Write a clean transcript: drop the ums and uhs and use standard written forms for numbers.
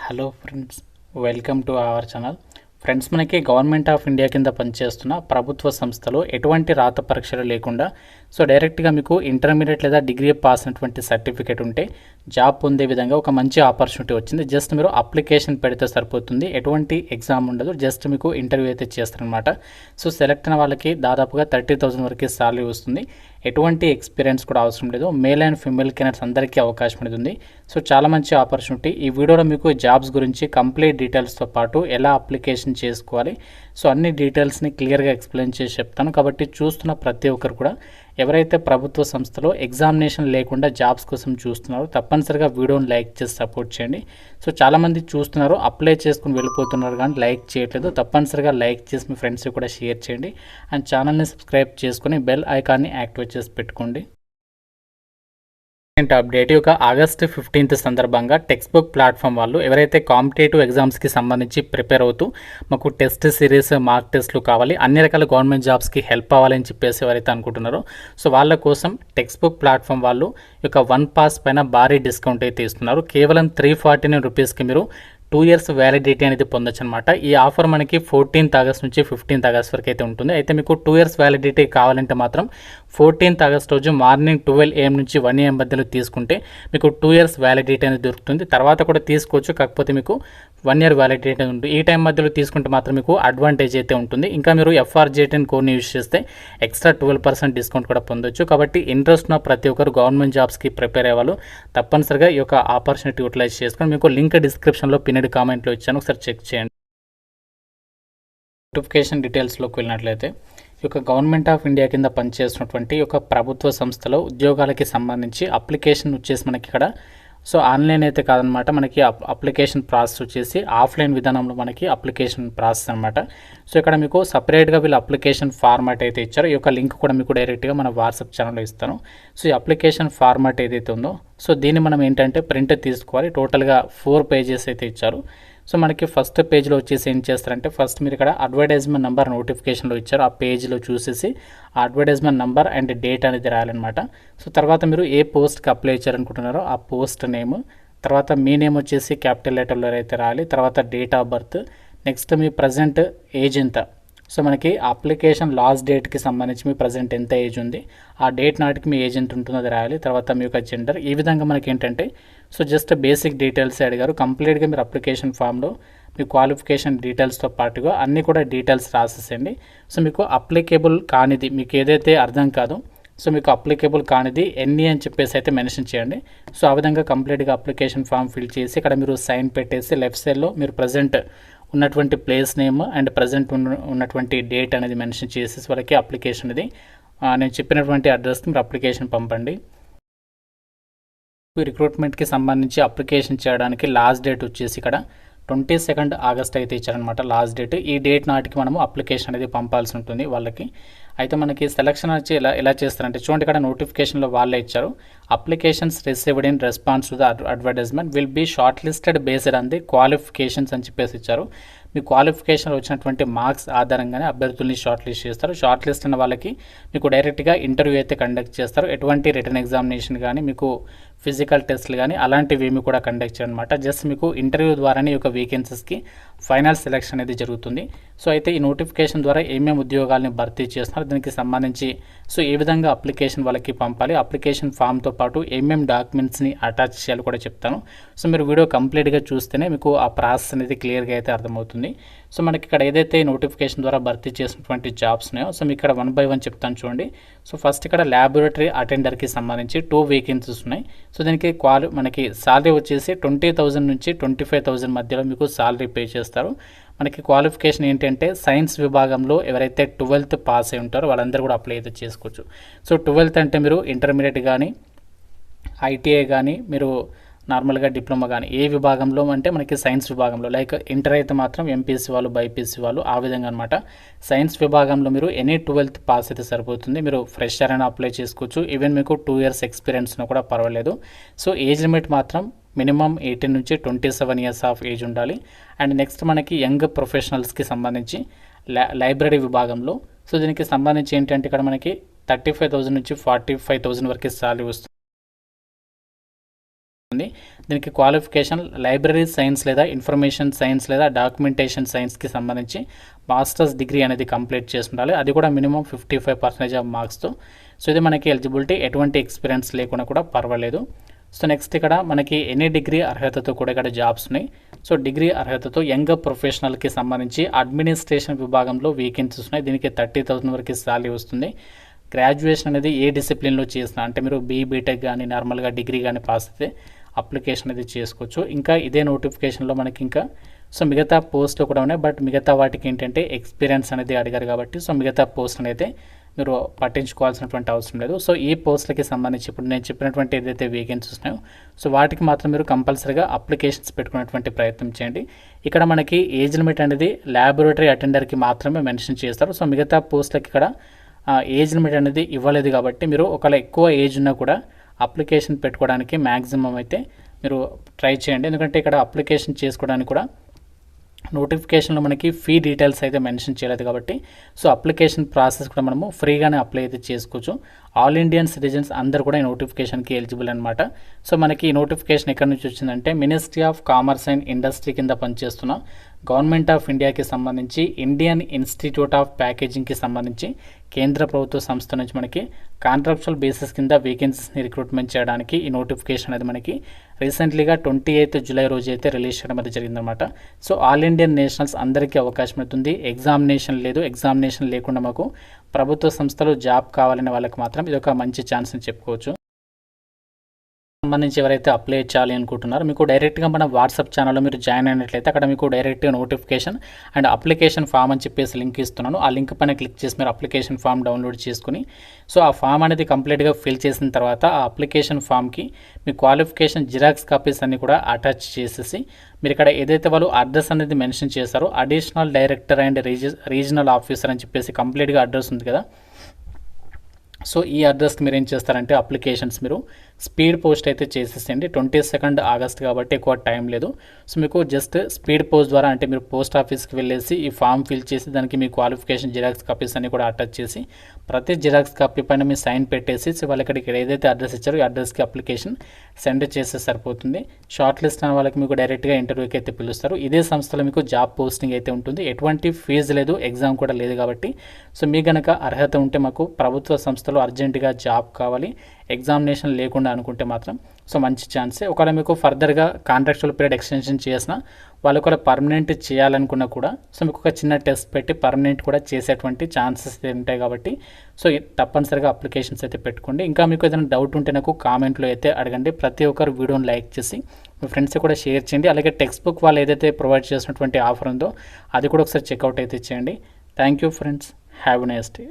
Hello friends, welcome to our channel. Friends, మనకి government of India కింద పనిచేస్తున్న ప్రభుత్వ సంస్థలో ఎటువంటి రాత పరీక్షలు లేకుండా డైరెక్ట్గా మీకు ఇంటర్మీడియట్ లేదా డిగ్రీ పాస్ అయినటువంటి సర్టిఫికేట్ ఉంటే జాబ్ పొందే విధంగా ఒక మంచి ఆపర్చునిటీ వచ్చింది. జస్ట్ మీరు అప్లికేషన్ పెడితే సరిపోతుంది, ఎటువంటి ఎగ్జామ్ ఉండదు, జస్ట్ మీకు ఇంటర్వ్యూ అయితే చేస్తారనమాట. సెలెక్ట్ అయిన వాళ్ళకి దాదాపుగా 30,000 వరకు సాలరీ వస్తుంది. ఎటువంటి ఎక్స్పీరియన్స్ కూడా అవసరం లేదు. మేల్ అండ్ ఫీమేల్ క్యాండిడేట్స్ అందరికీ అవకాశం అనేది ఉంది. చాలా మంచి ఆపర్చునిటీ. ఈ వీడియోలో మీకు జాబ్స్ గురించి కంప్లీట్ డీటెయిల్స్తో పాటు ఎలా అప్లికేషన్ చేసుకోవాలి, అన్ని డీటెయిల్స్ని క్లియర్గా ఎక్స్ప్లెయిన్ చేసి చెప్తాను. కాబట్టి చూస్తున్న ప్రతి ఒక్కరు కూడా ఎవరైతే ప్రభుత్వ సంస్థలో ఎగ్జామినేషన్ లేకుండా జాబ్స్ కోసం చూస్తున్నారో తప్పనిసరిగా వీడియోని లైక్ చేసి సపోర్ట్ చేయండి. చాలామంది చూస్తున్నారు, అప్లై చేసుకుని వెళ్ళిపోతున్నారు కానీ లైక్ చేయట్లేదు. తప్పనిసరిగా లైక్ చేసి మీ ఫ్రెండ్స్కి కూడా షేర్ చేయండి అండ్ ఛానల్ని సబ్స్క్రైబ్ చేసుకుని బెల్ ఐకాన్ని యాక్టివేట్ చేసి పెట్టుకోండి. అప్డేట్ ఆగస్టు 15 సందర్భంగా టెక్స్ట్ బుక్ ప్లాట్ఫామ్ వాళ్ళు ఎవరైతే కాంపిటేటివ్ ఎగ్జామ్స్కి సంబంధించి ప్రిపేర్ అవుతూ మాకు టెస్ట్ సిరీస్ మార్క్ టెస్ట్లు కావాలి, అన్ని రకాల గవర్నమెంట్ జాబ్స్కి హెల్ప్ అవ్వాలని చెప్పేసి ఎవరైతే అనుకుంటున్నారో వాళ్ళ కోసం టెక్స్ట్ బుక్ ప్లాట్ఫామ్ వాళ్ళు వన్ పాస్ పైన భారీ డిస్కౌంట్ అయితే ఇస్తున్నారు. కేవలం 349 రూపీస్కి మీరు 2 years వ్యాలిడిటీ అనేది పొందొచ్చు అనమాట. ఈ ఆఫర్ మనకి 14th ఆగస్ట్ నుంచి 15th ఆగస్ట్ వరకు అయితే ఉంటుంది. అయితే మీకు 2 years వ్యాలిడిటీ కావాలంటే మాత్రం 14th ఆగస్ట్ రోజు మార్నింగ్ 12 AM నుంచి 1 AM మధ్యలో తీసుకుంటే మీకు 2 years వ్యాలిడిటీ అనేది దొరుకుతుంది. తర్వాత కూడా తీసుకోవచ్చు, కాకపోతే మీకు 1 year వ్యాలిడిటీ అనేది ఉంటుంది. ఈ టైం మధ్యలో తీసుకుంటే మాత్రం మీకు అడ్వాంటేజ్ అయితే ఉంటుంది. ఇంకా మీరు FRJ10 కోడ్ని యూజ్ చేస్తే ఎక్స్ట్రా 12% డిస్కౌంట్ కూడా పొందొచ్చు. కాబట్టి ఇంట్రెస్ట్ ఉన్న ప్రతి ఒక్కరు గవర్నమెంట్ జాబ్స్కి ప్రిపేర్ అయ్యేవాళ్ళు తప్పనిసరిగా ఈ ఆపర్చునిటీ యూటిలైజ్ చేసుకొని మీకు లింక్ డిస్క్రిప్షన్లో కామెంట్లో ఇచ్చాను, ఒకసారి చెక్ చేయండి. నోటిఫికేషన్ డీటెయిల్స్లోకి వెళ్ళినట్లయితే గవర్నమెంట్ ఆఫ్ ఇండియా కింద పనిచేస్తున్నటువంటి ప్రభుత్వ సంస్థలో ఉద్యోగాలకి సంబంధించి అప్లికేషన్ వచ్చేసి మనకి ఇక్కడ ఆన్లైన్ అయితే కాదనమాట. మనకి అప్లికేషన్ ప్రాసెస్ వచ్చేసి ఆఫ్లైన్ విధానంలో మనకి అప్లికేషన్ ప్రాసెస్ అనమాట. ఇక్కడ మీకు సపరేట్గా వీళ్ళు అప్లికేషన్ ఫార్మాట్ అయితే ఇచ్చారు. ఈ లింక్ కూడా మీకు డైరెక్ట్గా మన వాట్సాప్ ఛానల్లో ఇస్తాను. ఈ అప్లికేషన్ ఫార్మాట్ ఏదైతే ఉందో దీన్ని మనం ఏంటంటే ప్రింట్ తీసుకోవాలి. టోటల్గా 4 pages అయితే ఇచ్చారు. మనకి ఫస్ట్ పేజ్లో వచ్చేసి ఏం చేస్తారంటే ఫస్ట్ మీరు ఇక్కడ అడ్వర్టైజ్మెంట్ నెంబర్ నోటిఫికేషన్లో ఇచ్చారు. ఆ పేజ్లో చూసేసి ఆ అడ్వర్టైజ్మెంట్ నెంబర్ అండ్ డేట్ అనేది రాయాలన్నమాట. తర్వాత మీరు ఏ పోస్ట్కి అప్లై చేయాలనుకుంటున్నారో ఆ పోస్ట్ నేమ్, తర్వాత మీ నేమ్ వచ్చేసి క్యాపిటల్ లెటర్లో అయితే రాయాలి. తర్వాత date of birth, next me present age ఎంత. మనకి అప్లికేషన్ లాస్ట్ డేట్కి సంబంధించి మీ ప్రజెంట్ ఎంత ఏజ్ ఉంది, ఆ డేట్ నాటికి మీ ఏజ్ ఎంత ఉంటుందో అది రాయాలి. తర్వాత మీ యొక్క జెండర్. ఈ విధంగా మనకి ఏంటంటే జస్ట్ బేసిక్ డీటెయిల్స్ అడిగారు. కంప్లీట్గా మీరు అప్లికేషన్ ఫామ్లో మీ క్వాలిఫికేషన్ డీటెయిల్స్తో పాటుగా అన్నీ కూడా డీటెయిల్స్ రాసేసండి. మీకు అప్లికేబుల్ కానిది, మీకు ఏదైతే అర్థం కాదో మీకు అప్లికేబుల్ కానిది ఎన్ని అని చెప్పేసి అయితే మెన్షన్ చేయండి. ఆ విధంగా కంప్లీట్గా అప్లికేషన్ ఫామ్ ఫిల్ చేసి ఇక్కడ మీరు సైన్ పెట్టేసి లెఫ్ట్ సైడ్లో మీరు ప్రజెంట్ ఉన్నటువంటి ప్లేస్ నేమ్ అండ్ ప్రజెంట్ ఉన్నటువంటి డేట్ అనేది మెన్షన్ చేసేసి వాళ్ళకి అప్లికేషన్ అనేది నేను చెప్పినటువంటి అడ్రస్కి మీరు అప్లికేషన్ పంపండి. రిక్రూట్మెంట్కి సంబంధించి అప్లికేషన్ చేయడానికి లాస్ట్ డేట్ వచ్చేసి ఇక్కడ 22nd ఆగస్ట్ అయితే ఇచ్చారనమాట లాస్ట్ డేట్. ఈ డేట్ నాటికి మనము అప్లికేషన్ అనేది పంపాల్సి ఉంటుంది వాళ్ళకి. అయితే మనకి సెలక్షన్ వచ్చి ఎలా చేస్తారంటే చూడండి, ఇక్కడ నోటిఫికేషన్లో వాళ్ళే ఇచ్చారు. Applications received in response to the advertisement will be short listed based on the qualifications అని చెప్పేసి ఇచ్చారు. మీ క్వాలిఫికేషన్ వచ్చినటువంటి మార్క్స్ ఆధారంగానే అభ్యర్థుల్ని షార్ట్ లిస్ట్ చేస్తారు. షార్ట్ లిస్ట్ అయిన వాళ్ళకి మీకు డైరెక్ట్గా ఇంటర్వ్యూ అయితే కండక్ట్ చేస్తారు. ఎటువంటి రిటర్న్ ఎగ్జామినేషన్ కానీ మీకు ఫిజికల్ టెస్ట్లు కానీ అలాంటివి ఏమి కూడా కండక్ట్ చేయనమాట. జస్ట్ మీకు ఇంటర్వ్యూ ద్వారానే ఈ వేకెన్సీస్కి ఫైనల్ సెలెక్షన్ అనేది జరుగుతుంది. అయితే ఈ నోటిఫికేషన్ ద్వారా ఏమేమి ఉద్యోగాలని భర్తీ చేస్తున్నారు, దీనికి సంబంధించి ఏ విధంగా అప్లికేషన్ వాళ్ళకి పంపాలి, అప్లికేషన్ ఫామ్తో పాటు ఏమేమి డాక్యుమెంట్స్ని అటాచ్ చేయాలి కూడా చెప్తాను. మీరు వీడియో కంప్లీట్గా చూస్తేనే మీకు ఆ ప్రాసెస్ అనేది క్లియర్గా అయితే అర్థమవుతుంది. మనకి ఇక్కడ ఏదైతే నోటిఫికేషన్ ద్వారా భర్తీ చేసినటువంటి జాబ్స్ ఉన్నాయో మీకు ఇక్కడ 1 by 1 చెప్తాను చూడండి. ఫస్ట్ ఇక్కడ ల్యాబొరేటరీ అటెండర్కి సంబంధించి 2 వేకెన్సీస్ ఉన్నాయి. దీనికి మనకి సాలరీ వచ్చేసి 20,000 నుంచి 25,000 మధ్యలో మీకు సాలరీ పే చేస్తారు. మనకి క్వాలిఫికేషన్ ఏంటంటే సైన్స్ విభాగంలో ఎవరైతే 12th పాస్ అయి ఉంటారో వాళ్ళందరూ కూడా అప్లై అయితే చేసుకోవచ్చు. 12th అంటే మీరు ఇంటర్మీడియట్ కానీ ITI కానీ మీరు నార్మల్గా డిప్లొమా కానీ ఏ విభాగంలో అంటే మనకి సైన్స్ విభాగంలో, లైక్ ఇంటర్ అయితే మాత్రం MPC వాళ్ళు BPC వాళ్ళు ఆ విధంగా అనమాట. సైన్స్ విభాగంలో మీరు ఎనీ 12th పాస్ అయితే సరిపోతుంది. మీరు ఫ్రెషర్ అయినా అప్లై చేసుకోవచ్చు. ఈవెన్ మీకు 2 years ఎక్స్పీరియన్స్ కూడా పర్వాలేదు. ఏజ్ లిమిట్ మాత్రం మినిమం 18 నుంచి 27 years ఆఫ్ ఏజ్ ఉండాలి. అండ్ నెక్స్ట్ మనకి యంగ్ ప్రొఫెషనల్స్కి సంబంధించి లైబ్రరీ విభాగంలో దీనికి సంబంధించి ఏంటంటే ఇక్కడ మనకి 35,000 నుంచి 45,000 వరకు సాలరీ వస్తుంది. దీనికి క్వాలిఫికేషన్ లైబ్రరీ సైన్స్ లేదా ఇన్ఫర్మేషన్ సైన్స్ లేదా డాక్యుమెంటేషన్ సైన్స్కి సంబంధించి మాస్టర్స్ డిగ్రీ అనేది కంప్లీట్ చేసి ఉండాలి. అది కూడా మినిమం 55% ఆఫ్ మార్క్స్తో. సో ఇది మనకి ఎలిజిబిలిటీ, ఎటువంటి ఎక్స్పీరియన్స్ లేకుండా కూడా పర్వాలేదు. సో నెక్స్ట్ ఇక్కడ మనకి ఎనీ డిగ్రీ అర్హతతో కూడా ఇక్కడ జాబ్స్ ఉన్నాయి. సో డిగ్రీ అర్హతతో యంగ్ ప్రొఫెషనల్కి సంబంధించి అడ్మినిస్ట్రేషన్ విభాగంలో వేకెన్సీస్ ఉన్నాయి. దీనికి 30,000 వరకు శాలరీ వస్తుంది. గ్రాడ్యుయేషన్ అనేది ఏ డిసిప్లిన్లో చేసినా, అంటే మీరు బీటెక్ కానీ నార్మల్గా డిగ్రీ కానీ పాస్ అయితే అప్లికేషన్ అనేది చేసుకోవచ్చు. ఇంకా ఇదే నోటిఫికేషన్లో మనకి ఇంకా సో మిగతా పోస్టులు కూడా ఉన్నాయి. బట్ మిగతా వాటికి ఏంటంటే ఎక్స్పీరియన్స్ అనేది అడిగారు కాబట్టి సో మిగతా పోస్టులను అయితే మీరు పట్టించుకోవాల్సినటువంటి అవసరం లేదు. సో ఈ పోస్టులకి సంబంధించి ఇప్పుడు నేను చెప్పినటువంటి ఏదైతే వేకెన్సీస్ ఉన్నాయో సో వాటికి మాత్రం మీరు కంపల్సరీగా అప్లికేషన్స్ పెట్టుకునేటువంటి ప్రయత్నం చేయండి. ఇక్కడ మనకి ఏజ్ లిమిట్ అనేది ల్యాబొరేటరీ అటెండర్కి మాత్రమే మెన్షన్ చేస్తారు. సో మిగతా పోస్టులకి ఇక్కడ ఏజ్ లిమిట్ అనేది ఇవ్వలేదు కాబట్టి మీరు ఒకవేళ ఎక్కువ ఏజ్ ఉన్నా కూడా అప్లికేషన్ పెట్టుకోవడానికి మ్యాక్సిమం అయితే మీరు ట్రై చేయండి. ఎందుకంటే ఇక్కడ అప్లికేషన్ చేసుకోవడానికి కూడా నోటిఫికేషన్లో మనకి ఫీ డీటెయిల్స్ అయితే మెన్షన్ చేయలేదు కాబట్టి సో అప్లికేషన్ ప్రాసెస్ కూడా మనము ఫ్రీగానే అప్లై అయితే చేసుకోవచ్చు. ఆల్ ఇండియన్ సిటిజన్స్ అందరూ కూడా ఈ నోటిఫికేషన్కి ఎలిజిబుల్ అనమాట. సో మనకి ఈ నోటిఫికేషన్ ఎక్కడి నుంచి వచ్చిందంటే ministry of commerce and industry కింద పనిచేస్తున్న గవర్నమెంట్ ఆఫ్ ఇండియాకి సంబంధించి ఇండియన్ ఇన్స్టిట్యూట్ ఆఫ్ ప్యాకేజింగ్కి సంబంధించి కేంద్ర ప్రభుత్వ సంస్థ నుంచి మనకి కాంట్రాక్చువల్ బేసిస్ కింద వేకెన్సీస్ని రిక్రూట్మెంట్ చేయడానికి ఈ నోటిఫికేషన్ అనేది మనకి రీసెంట్లీగా 28 జూలై రోజు అయితే రిలీజ్ చేయడం అయితే జరిగిందనమాట. సో ఆల్ ఇండియన్ నేషనల్స్ అందరికీ అవకాశం అవుతుంది. ఎగ్జామినేషన్ లేదు, ఎగ్జామినేషన్ లేకుండా మాకు ప్రభుత్వ సంస్థలు జాబ్ కావాలనే వాళ్ళకి మాత్రం ఇది ఒక మంచి ఛాన్స్ అని చెప్పుకోవచ్చు. సంబంధించి ఎవరైతే అప్లై చేయాలి అనుకుంటున్నారో మీకు డైరెక్ట్గా మన వాట్సాప్ ఛానల్లో మీరు జాయిన్ అయినట్లయితే అక్కడ మీకు డైరెక్ట్గా నోటిఫికేషన్ అండ్ అప్లికేషన్ ఫామ్ అని చెప్పేసి లింక్ ఇస్తున్నాను. ఆ లింక్ పైన క్లిక్ చేసి మీరు అప్లికేషన్ ఫామ్ డౌన్లోడ్ చేసుకుని సో ఆ ఫామ్ అనేది కంప్లీట్గా ఫిల్ చేసిన తర్వాత ఆ అప్లికేషన్ ఫామ్కి మీ క్వాలిఫికేషన్ జిరాక్స్ కాపీస్ అన్ని కూడా అటాచ్ చేసేసి మీరు ఇక్కడ ఏదైతే వాళ్ళు అడ్రస్ అనేది మెన్షన్ చేశారో additional director and regional officer అని చెప్పేసి కంప్లీట్గా అడ్రస్ ఉంది కదా. సో ఈ అడ్రస్కి మీరు ఏం చేస్తారంటే అప్లికేషన్స్ మీరు స్పీడ్ పోస్ట్ అయితే చేసేసేయండి. 22 ఆగస్ట్ కాబట్టి ఎక్కువ టైం లేదు. సో మీకు జస్ట్ స్పీడ్ పోస్ట్ ద్వారా అంటే మీరు పోస్ట్ ఆఫీస్కి వెళ్ళేసి ఈ ఫామ్ ఫిల్ చేసి దానికి మీ క్వాలిఫికేషన్ జిరాక్స్ కాపీస్ అన్ని కూడా అటాచ్ చేసి ప్రతి జిరాక్స్ కాపీ పైన మీ సైన్ పెట్టేసి సో వాళ్ళు ఇక్కడ ఏదైతే అడ్రస్ ఇచ్చారో ఈ అడ్రస్కి అప్లికేషన్ సెండ్ చేస్తే సరిపోతుంది. షార్ట్ లిస్ట్ అనే వాళ్ళకి మీకు డైరెక్ట్గా ఇంటర్వ్యూకి అయితే పిలుస్తారు. ఇదే సంస్థలో మీకు జాబ్ పోస్టింగ్ అయితే ఉంటుంది. ఎటువంటి ఫీజు లేదు, ఎగ్జామ్ కూడా లేదు కాబట్టి సో మీ కనుక అర్హత ఉంటే మాకు ప్రభుత్వ సంస్థలో అర్జెంటుగా జాబ్ కావాలి, ఎగ్జామినేషన్ లేకుండా అనుకుంటే మాత్రం సో మంచి ఛాన్సే. ఒకవేళ మీకు ఫర్దర్గా కాంట్రాక్చువల్ పీరియడ్ ఎక్స్టెన్షన్ చేసినా వాళ్ళు కూడా పర్మనెంట్ చేయాలనుకున్నా కూడా సో మీకు ఒక చిన్న టెస్ట్ పెట్టి పర్మనెంట్ కూడా చేసేటువంటి ఛాన్సెస్ ఉంటాయి కాబట్టి సో తప్పనిసరిగా అప్లికేషన్స్ అయితే పెట్టుకోండి. ఇంకా మీకు ఏదైనా డౌట్ ఉంటే నాకు కామెంట్లో అయితే అడగండి. ప్రతి ఒక్కరు వీడియోని లైక్ చేసి మీ ఫ్రెండ్స్ కూడా షేర్ చేయండి. అలాగే టెక్స్ట్ బుక్ వాళ్ళు ఏదైతే ప్రొవైడ్ చేసినటువంటి ఆఫర్ ఉందో అది కూడా ఒకసారి చెక్అవుట్ అయితే చేయండి. Thank you friends, have a nice day.